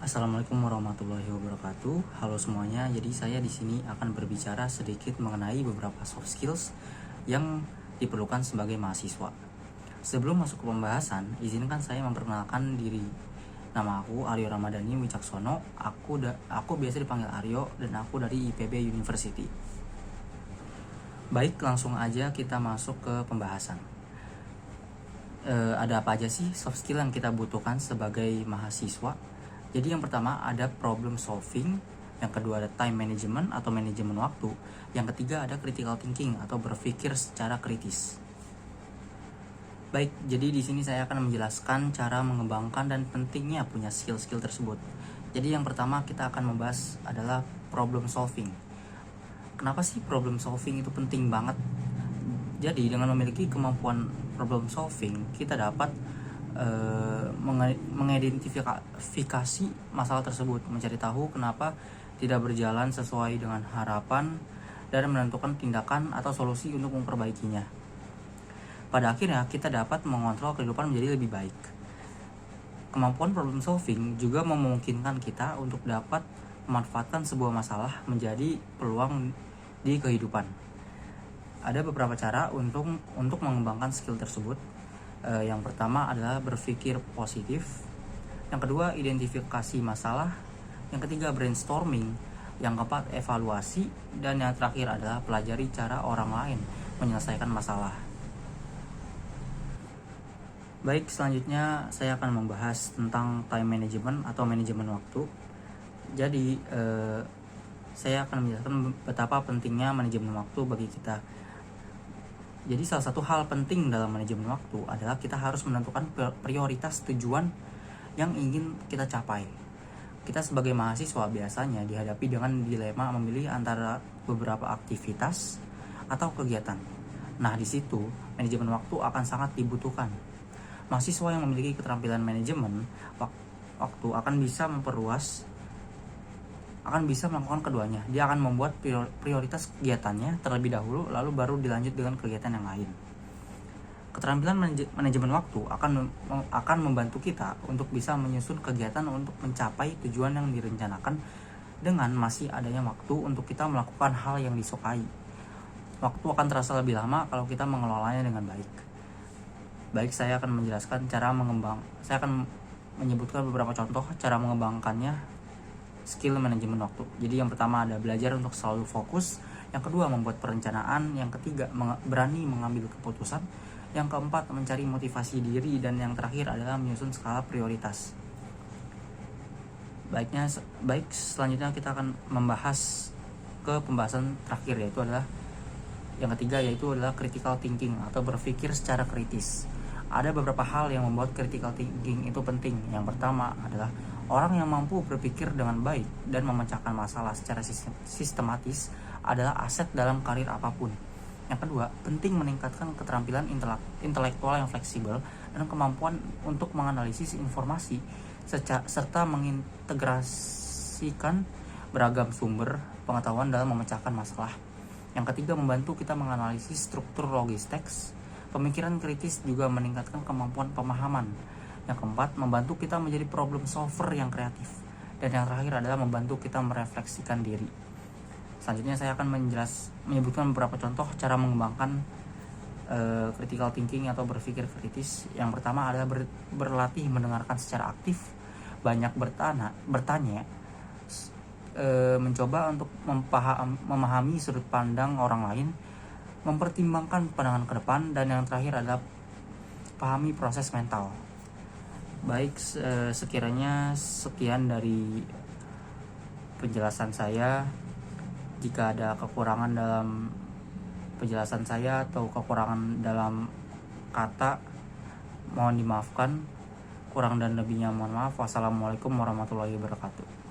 Assalamualaikum warahmatullahi wabarakatuh. Halo semuanya. Jadi saya di sini akan berbicara sedikit mengenai beberapa soft skills yang diperlukan sebagai mahasiswa. Sebelum masuk ke pembahasan, izinkan saya memperkenalkan diri. Nama aku Aryo Ramadhani Wicaksono. Aku biasa dipanggil Aryo dan aku dari IPB University. Baik, langsung aja kita masuk ke pembahasan. Ada apa aja sih soft skill yang kita butuhkan sebagai mahasiswa? Jadi yang pertama ada problem solving, yang kedua ada time management atau manajemen waktu, yang ketiga ada critical thinking atau berpikir secara kritis. Baik, jadi di sini saya akan menjelaskan cara mengembangkan dan pentingnya punya skill-skill tersebut. Jadi yang pertama kita akan membahas adalah problem solving. Kenapa sih problem solving itu penting banget? Jadi dengan memiliki kemampuan problem solving, kita dapat mengidentifikasi masalah tersebut, mencari tahu kenapa tidak berjalan sesuai dengan harapan, dan menentukan tindakan atau solusi untuk memperbaikinya. Pada akhirnya kita dapat mengontrol kehidupan menjadi lebih baik. Kemampuan problem solving juga memungkinkan kita untuk dapat memanfaatkan sebuah masalah menjadi peluang di kehidupan. Ada beberapa cara untuk mengembangkan skill tersebut. Yang pertama adalah berpikir positif, yang kedua identifikasi masalah, yang ketiga brainstorming, yang keempat evaluasi, dan yang terakhir adalah pelajari cara orang lain menyelesaikan masalah. Baik, selanjutnya saya akan membahas tentang time management atau manajemen waktu. Jadi saya akan menjelaskan betapa pentingnya manajemen waktu bagi kita. Jadi salah satu hal penting dalam manajemen waktu adalah kita harus menentukan prioritas tujuan yang ingin kita capai. Kita sebagai mahasiswa biasanya dihadapi dengan dilema memilih antara beberapa aktivitas atau kegiatan. Nah, di situ manajemen waktu akan sangat dibutuhkan. Mahasiswa yang memiliki keterampilan manajemen waktu akan bisa melakukan keduanya. Dia akan membuat prioritas kegiatannya terlebih dahulu, lalu baru dilanjut dengan kegiatan yang lain. Keterampilan manajemen waktu akan membantu kita untuk bisa menyusun kegiatan untuk mencapai tujuan yang direncanakan dengan masih adanya waktu untuk kita melakukan hal yang disukai. Waktu akan terasa lebih lama kalau kita mengelolanya dengan baik. Baik, saya akan menyebutkan beberapa contoh cara mengembangkannya. Skill manajemen waktu. Jadi yang pertama ada belajar untuk selalu fokus, yang kedua membuat perencanaan, yang ketiga berani mengambil keputusan, yang keempat mencari motivasi diri, dan yang terakhir adalah menyusun skala prioritas. Baik, selanjutnya kita akan membahas ke pembahasan terakhir, yaitu adalah yang ketiga, yaitu adalah critical thinking atau berpikir secara kritis. Ada beberapa hal yang membuat critical thinking itu penting. Yang pertama adalah orang yang mampu berpikir dengan baik dan memecahkan masalah secara sistematis adalah aset dalam karir apapun. Yang kedua, penting meningkatkan keterampilan intelektual yang fleksibel dan kemampuan untuk menganalisis informasi serta mengintegrasikan beragam sumber pengetahuan dalam memecahkan masalah. Yang ketiga, membantu kita menganalisis struktur logis teks. Pemikiran kritis juga meningkatkan kemampuan pemahaman. Yang keempat, membantu kita menjadi problem solver yang kreatif. Dan yang terakhir adalah membantu kita merefleksikan diri. Selanjutnya saya akan menyebutkan beberapa contoh cara mengembangkan critical thinking atau berpikir kritis. Yang pertama adalah berlatih mendengarkan secara aktif, banyak bertanya, mencoba untuk memahami sudut pandang orang lain, mempertimbangkan pandangan ke depan, dan yang terakhir adalah pahami proses mental. Baik, sekiranya sekian dari penjelasan saya. Jika ada kekurangan dalam penjelasan saya atau kekurangan dalam kata, mohon dimaafkan. Kurang dan lebihnya mohon maaf. Wassalamualaikum warahmatullahi wabarakatuh.